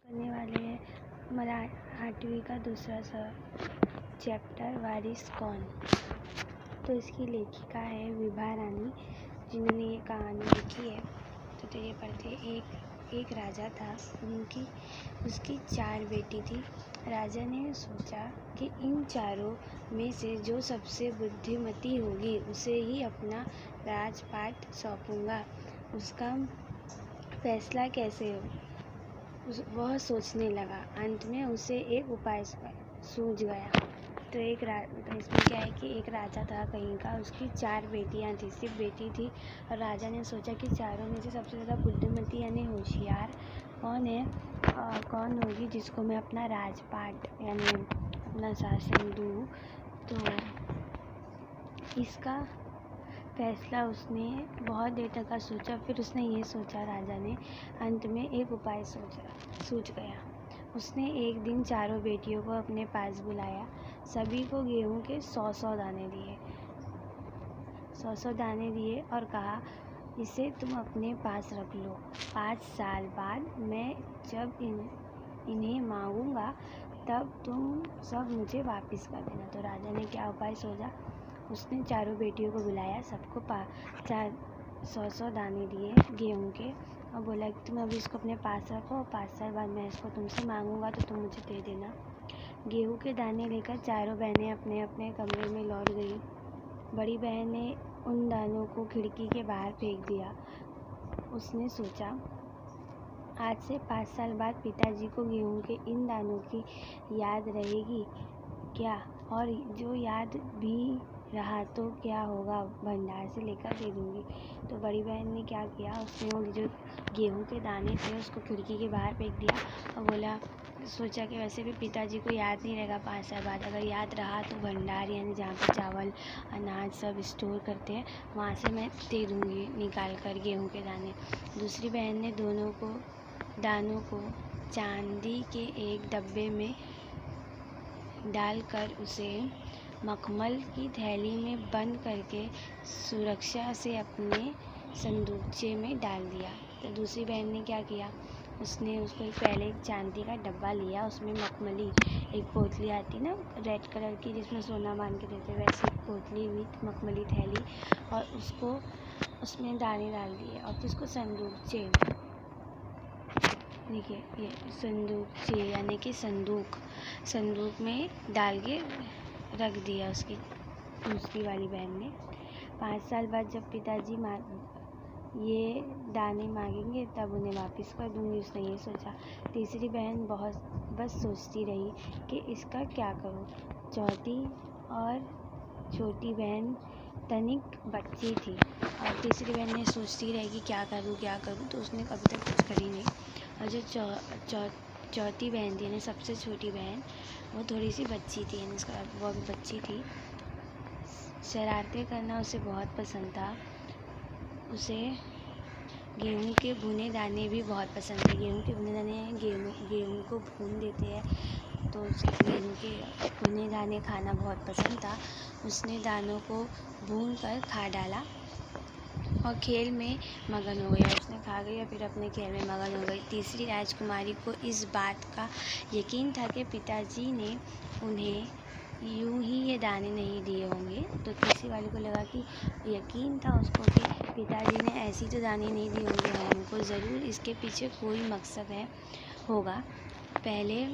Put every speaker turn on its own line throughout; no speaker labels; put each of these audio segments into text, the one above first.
करने वाले हैं हमारा 8वीं का दूसरा चैप्टर वारिस कौन। तो इसकी लेखिका है विभा रानी, जिन्होंने ये कहानी लिखी है। तो चलिए पढ़ते। एक राजा था, उसकी 4 बेटी थी। राजा ने सोचा कि इन चारों में से जो सबसे बुद्धिमती होगी उसे ही अपना राजपाट सौंपूंगा। उसका फैसला कैसे हो, वह सोचने लगा। अंत में उसे एक उपाय सूझ गया। तो इसमें क्या है कि एक राजा था कहीं का, उसकी 4 बेटियां थी, सिर्फ बेटी थी। और राजा ने सोचा कि चारों में से सबसे ज़्यादा बुद्धिमती यानी होशियार कौन होगी जिसको मैं अपना राजपाट यानी अपना शासन दूँ। तो इसका फैसला उसने बहुत देर तक का सोचा। फिर उसने ये सोचा, राजा ने अंत में एक उपाय सूझ गया। उसने एक दिन चारों बेटियों को अपने पास बुलाया, सभी को गेहूं के 100-100 दाने दिए। 100-100 दाने दिए और कहा, इसे तुम अपने पास रख लो। 5 साल बाद मैं जब इन्हें मांगूंगा तब तुम सब मुझे वापस कर देना। तो राजा ने क्या उपाय सोचा, उसने चारों बेटियों को बुलाया, सबको 100-100 दाने दिए गेहूं के और बोला कि तुम अभी इसको अपने पास रखो, 5 साल बाद मैं इसको तुमसे मांगूंगा तो तुम मुझे दे देना। गेहूं के दाने लेकर चारों बहनें अपने अपने कमरे में लौट गई। बड़ी बहन ने उन दानों को खिड़की के बाहर फेंक दिया। उसने सोचा, आज से 5 साल बाद पिताजी को गेहूं के इन दानों की याद रहेगी क्या, और जो याद भी रहा तो क्या होगा, भंडार से लेकर दे दूँगी। तो बड़ी बहन ने क्या किया, उसने वो जो गेहूं के दाने थे उसको खिड़की के बाहर फेंक दिया और सोचा कि वैसे भी पिताजी को याद नहीं रहेगा 5 साल बाद, अगर याद रहा तो भंडार यानी जहाँ पे चावल अनाज सब स्टोर करते हैं वहाँ से मैं दे दूँगी निकाल कर गेहूँ के दाने। दूसरी बहन ने दानों को चांदी के एक डब्बे में डालकर उसे मखमल की थैली में बंद करके सुरक्षा से अपने संदूकचे में डाल दिया। तो दूसरी बहन ने क्या किया, उसने पहले एक चांदी का डब्बा लिया, उसमें मखमली एक पोतली आती ना रेड कलर की जिसमें सोना बांध के देते, वैसे एक पोतली हुई मखमली थैली, और उसमें दाने डाल दिए और फिर उसको संदूकचे, देखिए ये संदूकचे यानी कि संदूक में डाल के रख दिया उसकी दूसरी वाली बहन ने। 5 साल बाद जब पिताजी ये दाने मांगेंगे तब उन्हें वापस कर दूंगी, उसने ये सोचा। तीसरी बहन बस सोचती रही कि इसका क्या करूं। चौथी और छोटी बहन तनिक बच्ची थी और तीसरी बहन ने सोचती रही कि क्या करूं, तो उसने कभी तक कुछ करी नहीं। और जो चौथी बहन थी यानी सबसे छोटी बहन, वो थोड़ी सी बच्ची थी यानी वो भी बच्ची थी। शरारतें करना उसे बहुत पसंद था। उसे गेहूं के भुने दाने भी बहुत पसंद थे। गेहूं के भुने दाने गेहूं को भून देते हैं तो उसे गेहूं के भुने दाने खाना बहुत पसंद था। उसने दानों को भून कर खा डाला और खेल में मगन हो गया। उसने खा गई और फिर अपने खेल में मगन हो गई। तीसरी राजकुमारी को इस बात का यकीन था कि पिताजी ने उन्हें यूं ही ये दाने नहीं दिए होंगे। तो तीसरी वाली को लगा कि यकीन था उसको कि पिताजी ने ऐसी तो दाने नहीं दिए होंगे हमको, ज़रूर इसके पीछे कोई मकसद होगा। पहले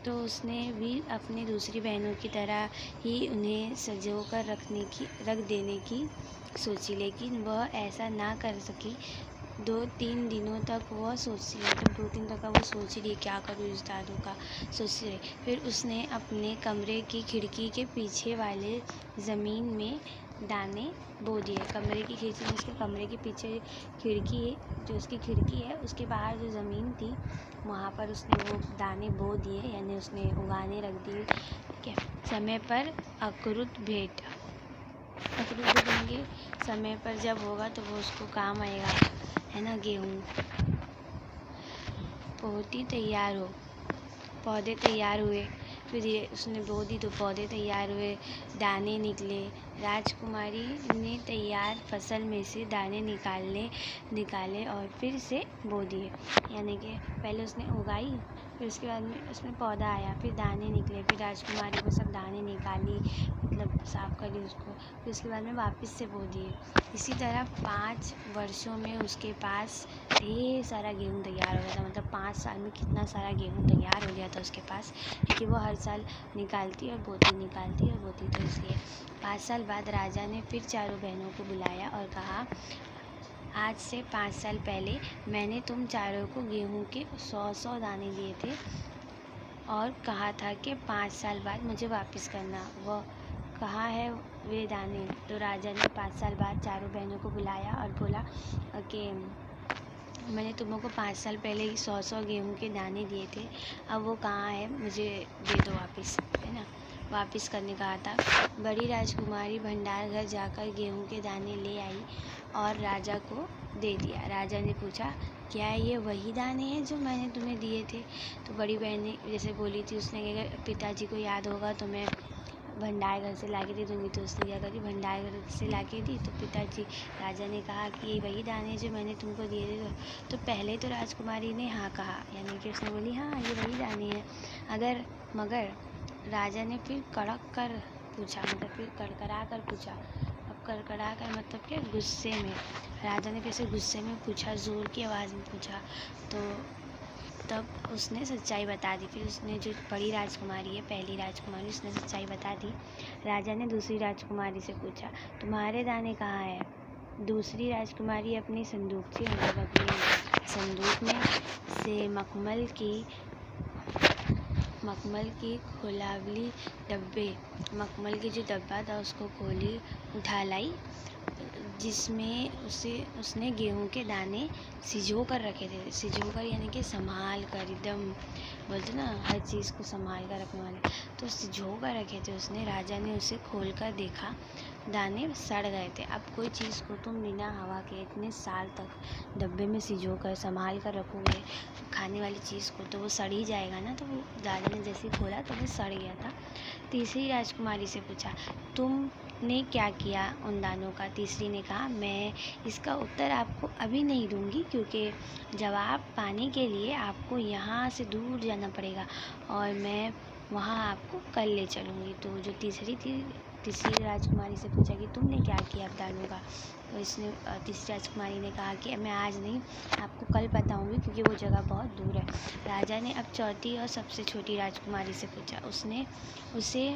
तो उसने भी अपनी दूसरी बहनों की तरह ही उन्हें संजो कर रख देने की सोची, लेकिन वह ऐसा ना कर सकी। 2-3 दिनों तक वह सोचती रही, तो 2 दिन तक का वो सोच रही क्या करूँ इस दादू का, सोचती रही। फिर उसने अपने कमरे की खिड़की के पीछे वाले ज़मीन में दाने बो दिए। कमरे की खिड़की में, उसके कमरे के पीछे उसकी खिड़की है उसके बाहर जो ज़मीन थी वहाँ पर उसने वो दाने बो दिए यानी उसने उगाने रख दिए। ठीक है, समय पर अक्रूत देंगे, समय पर जब होगा तो वो उसको काम आएगा, है ना। गेहूँ पौधे तैयार हुए, फिर ये उसने बो दी तो पौधे तैयार हुए, दाने निकले। राजकुमारी ने तैयार फसल में से दाने निकाले और फिर से बो दिए, यानी कि पहले उसने उगाई फिर उसके बाद में उसमें पौधा आया, फिर दाने निकले, फिर राजकुमारी को सब दाने निकाली, मतलब साफ करी उसको, फिर उसके बाद में वापस से बो दिए। इसी तरह 5 वर्षों में उसके पास ढेर सारा गेहूँ तैयार हो गया था। मतलब 5 साल में कितना सारा गेहूँ तैयार हो गया था उसके पास, क्योंकि वो हर साल निकालती और बोती तो इसलिए 5 साल बाद राजा ने फिर चारों बहनों को बुलाया और कहा, आज से 5 साल पहले मैंने तुम चारों को गेहूं के 100 दाने दिए थे और कहा था कि 5 साल बाद मुझे वापस करना। वह कहाँ है वे दाने? तो राजा ने 5 साल बाद चारों बहनों को बुलाया और बोला कि मैंने तुम लोगों को 5 साल पहले 100 गेहूं के दाने दिए थे, अब वो कहाँ है, मुझे दे दो वापस, है ना। वापस करने कहा था। बड़ी राजकुमारी भंडार घर जाकर गेहूं के दाने ले आई और राजा को दे दिया। राजा ने पूछा, क्या ये वही दाने हैं जो मैंने तुम्हें दिए थे? तो बड़ी बहन ने जैसे बोली थी, उसने कहा पिताजी को याद होगा तो मैं भंडार घर से ला के दे दूँगी। तो उसने क्या करी, भंडार घर से ला के दी। तो पिताजी राजा ने कहा कि ये वही दाने जो मैंने तुमको दिए थे। तो पहले तो राजकुमारी ने हाँ कहा, यानी कि उसने बोली हाँ ये वही दाने हैं। मगर राजा ने फिर कड़क कर पूछा, मतलब फिर कड़कड़ा कर पूछा। अब कड़कड़ा कर मतलब क्या, गुस्से में। राजा ने कैसे गुस्से में पूछा, ज़ोर की आवाज़ में पूछा। तो तब उसने सच्चाई बता दी। फिर उसने, जो बड़ी राजकुमारी है, पहली राजकुमारी, उसने सच्चाई बता दी। राजा ने दूसरी राजकुमारी से पूछा, तुम्हारे दाने कहाँ हैं? दूसरी राजकुमारी अपनी संदूक थी, मतलब अपने संदूक में से मखमल की खुलावली डब्बे, मखमल की जो डब्बा था उसको खोली, उठा लाई, जिसमें उसने गेहूं के दाने सिजो कर रखे थे। सिजो कर यानी कि संभाल कर, एकदम बोलते ना हर चीज़ को संभाल कर रखने वाले, तो सिजो कर रखे थे उसने। राजा ने उसे खोल कर देखा, दाने सड़ गए थे। अब कोई चीज़ को तुम बिना हवा के इतने साल तक डब्बे में सिजो कर संभाल कर रखोगे, खाने वाली चीज़ को, तो वो सड़ ही जाएगा ना। तो वो राजा ने जैसे खोला तो वो सड़ गया था। तीसरी राजकुमारी से पूछा, तुमने क्या किया उन दानों का? तीसरी ने कहा, मैं इसका उत्तर आपको अभी नहीं दूंगी, क्योंकि जवाब पाने के लिए आपको यहाँ से दूर जाना पड़ेगा और मैं वहाँ आपको कल ले चलूँगी। तो जो तीसरी राजकुमारी से पूछा कि तुमने क्या किया अब दानों का? तो तीसरी राजकुमारी ने कहा कि मैं आज नहीं, आपको कल बताऊंगी, क्योंकि वो जगह बहुत दूर है। राजा ने अब चौथी और सबसे छोटी राजकुमारी से पूछा। उसने उसे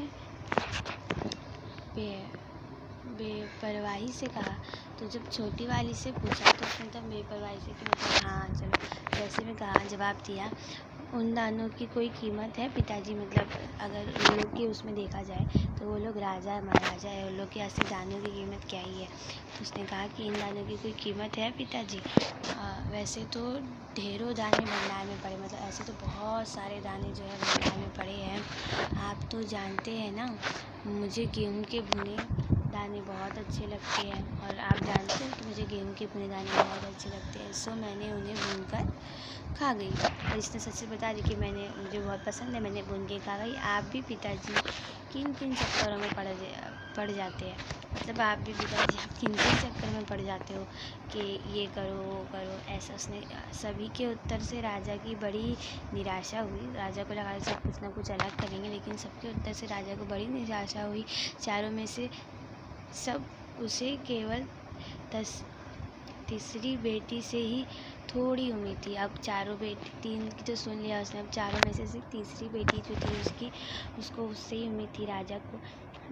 बेपरवाही से कहा। तो जब छोटी वाली से पूछा तो उसने तब बेपरवाही से, कि मतलब हाँ चलो वैसे में कहा, जवाब दिया, उन दानों की कोई कीमत है पिताजी? मतलब अगर उन लोग की उसमें देखा जाए तो वो लोग राजा महाराजा है, उन लोग के असली दानों की कीमत क्या ही है? तो उसने कहा कि इन दानों की कोई कीमत है पिताजी? वैसे तो ढेरों दाने भंडार में पड़े, मतलब ऐसे तो बहुत सारे दाने जो है भंडार में पड़े हैं। आप तो जानते हैं ना, मुझे गेहूँ के भुने दाने बहुत अच्छे लगते हैं, और आप जानते हो कि मुझे गेहूं के भुने दाने बहुत अच्छे लगते हैं, सो मैंने उन्हें भूनकर खा गई। और इसने सच से बता दी कि मुझे बहुत पसंद है, मैंने भून के खा गई। आप भी पिताजी किन किन चक्करों में पड़ जाते हैं? मतलब आप भी पिताजी, आप किन किन चक्कर में पड़ जाते हो कि ये करो वो करो, ऐसा। उसने सभी के उत्तर से राजा की बड़ी निराशा हुई। राजा को लगा सब कुछ ना कुछ अलग करेंगे, लेकिन सबके उत्तर से राजा को बड़ी निराशा हुई। चारों में से सब उसे केवल तीसरी बेटी से ही थोड़ी उम्मीद थी। अब चारों बेटी, 3 की तो सुन लिया उसने, अब चारों में से सिर्फ तीसरी बेटी जो थी उसको उससे ही उम्मीद थी, राजा को।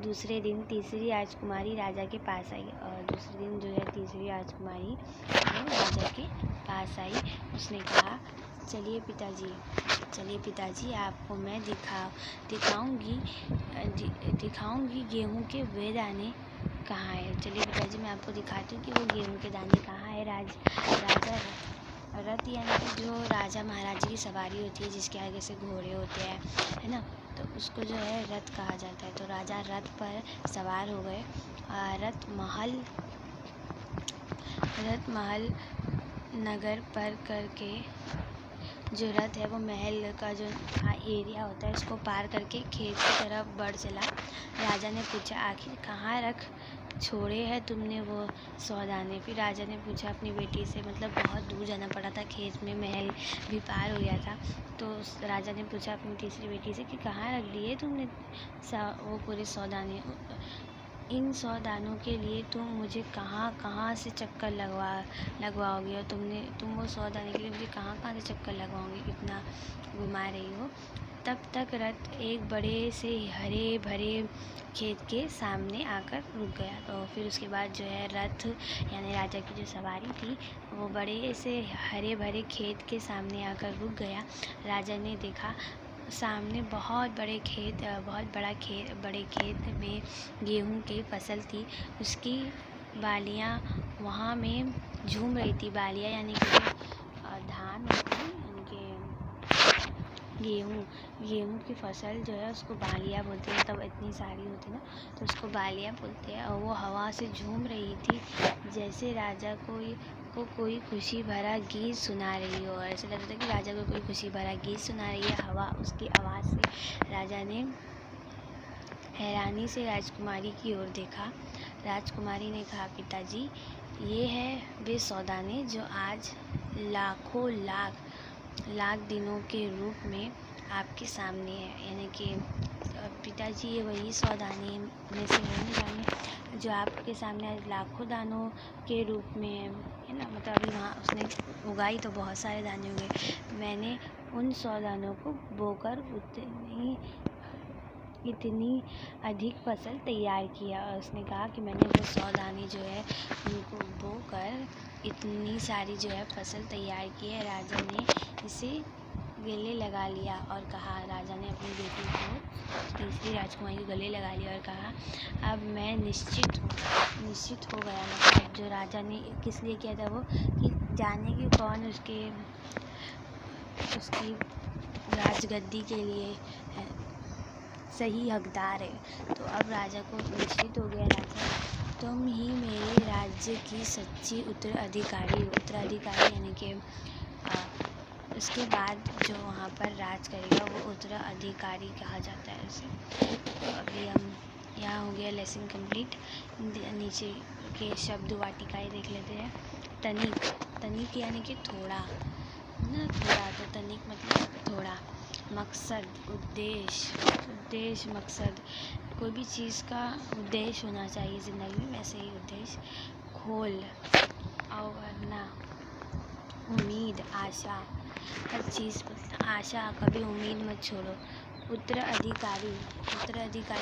दूसरे दिन तीसरी राजकुमारी राजा के पास आई, और दूसरे दिन जो है तीसरी राजकुमारी राजा के पास आई। उसने कहा, चलिए पिताजी, आपको मैं दिखाऊंगी गेहूं के वे दाने कहाँ है। चलिए पिताजी, मैं आपको दिखाती हूँ कि वो गेहूं के दाने कहाँ है। राजा रथ, यानी कि जो राजा महाराजा की सवारी होती है, जिसके आगे से घोड़े होते हैं, है ना, तो उसको जो है रथ कहा जाता है। तो राजा रथ पर सवार हो गए। रथ महल नगर पर करके, जो रथ है वो महल का जो एरिया होता है उसको पार करके खेत की तरफ बढ़ चला। राजा ने पूछा, आखिर कहाँ रख छोड़े हैं तुमने वो 100 दाने। फिर राजा ने पूछा अपनी बेटी से, मतलब बहुत दूर जाना पड़ा था, खेत में महल भी पार हो गया था। तो राजा ने पूछा अपनी तीसरी बेटी से कि कहाँ रख दिए तुमने वो पूरे 100 दाने। इन 100 दानों के लिए तुम मुझे कहाँ कहाँ से चक्कर लगवाओगे, और तुम वो 100 दाने के लिए मुझे कहाँ कहाँ से चक्कर लगवाओगे, कितना घुमा रही हो। तब तक रथ एक बड़े से हरे भरे खेत के सामने आकर रुक गया। तो फिर उसके बाद जो है रथ यानी राजा की जो सवारी थी वो बड़े से हरे भरे खेत के सामने आकर रुक गया। राजा ने देखा सामने बहुत बड़े बड़े खेत में गेहूं की फसल थी। उसकी बालियां वहाँ में झूम रही थी। बालियां यानी कि धान होती है, यानी कि गेहूं की फसल जो है उसको बालियां बोलते हैं। तब इतनी सारी होती है ना, तो उसको बालियां बोलते हैं। और वो हवा से झूम रही थी जैसे राजा को कोई खुशी भरा गीत सुना रही हो। ऐसा लगता था कि राजा को कोई खुशी भरा गीत सुना रही है हवा। उसकी आवाज़ से राजा ने हैरानी से राजकुमारी की ओर देखा। राजकुमारी ने कहा, पिताजी, ये है वे 100 दाने जो आज लाखों लाख दिनों के रूप में आपके सामने है। यानी कि पिताजी, ये वही 100 दाने में से हैं जो आपके सामने आज लाखों दानों के रूप में है ना। मतलब अभी वहाँ उसने उगाई तो बहुत सारे दाने हुए। मैंने उन 100 दानों को बोकर इतनी अधिक फसल तैयार किया। और उसने कहा कि मैंने वो 100 दाने जो है उनको बोकर इतनी सारी जो है फसल तैयार की है। राजा ने इसे गले लगा लिया और कहा, राजा ने अपनी बेटी को, तीसरी राजकुमारी को गले लगा लिया और कहा, अब मैं निश्चित हो गया। मतलब जो राजा ने किस लिए किया था वो, कि जाने कि कौन उसकी राजगद्दी के लिए सही हकदार है। तो अब राजा को निश्चित हो गया, राजा तुम ही मेरे राज्य की सच्ची उत्तराधिकारी यानी कि उसके बाद जो वहाँ पर राज करेगा वो उत्तराधिकारी कहा जाता है उसे। तो अभी हम यहाँ हो गया लेसन कंप्लीट। नीचे के शब्द वाटिकाएँ देख लेते हैं। तनिक यानी कि थोड़ा ना, थोड़ा। तो तनिक मतलब थोड़ा। मकसद, उद्देश्य मकसद, कोई भी चीज़ का उद्देश्य होना चाहिए ज़िंदगी में, वैसे ही उद्देश्य। खोल, अवरना, उम्मीद, आशा, हर चीज़ आशा, कभी उम्मीद मत छोड़ो। उत्तराधिकारी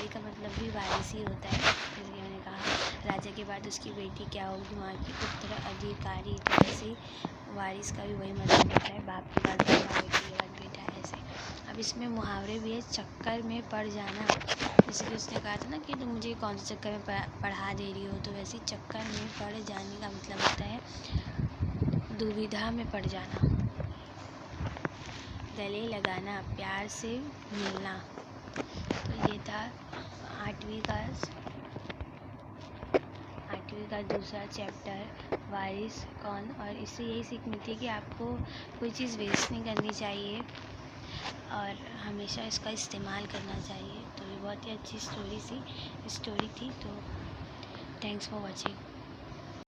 का मतलब भी वारिस ही होता है। जैसे मैंने कहा राजा के बाद उसकी बेटी क्या होगी, वहाँ की उत्तराधिकारी। तो ऐसे वारिस का भी वही मतलब होता है, बाप के बाद बेटा, बेटी के बाद बेटा, ऐसे। अब इसमें मुहावरे भी है। चक्कर में पड़ जाना, जैसे कि उसने कहा था ना कि तुम मुझे कौन से चक्कर में पढ़ा दे रही हो, तो वैसे चक्कर में पड़ जाने का मतलब होता है दुविधा में पड़ जाना। गले लगाना, प्यार से मिलना। तो ये था 8वीं का दूसरा चैप्टर, वारिस कौन। और इससे यही सीख मिलती है कि आपको कोई चीज़ वेस्ट नहीं करनी चाहिए और हमेशा इसका इस्तेमाल करना चाहिए। तो ये बहुत ही अच्छी स्टोरी थी। तो थैंक्स फॉर वॉचिंग।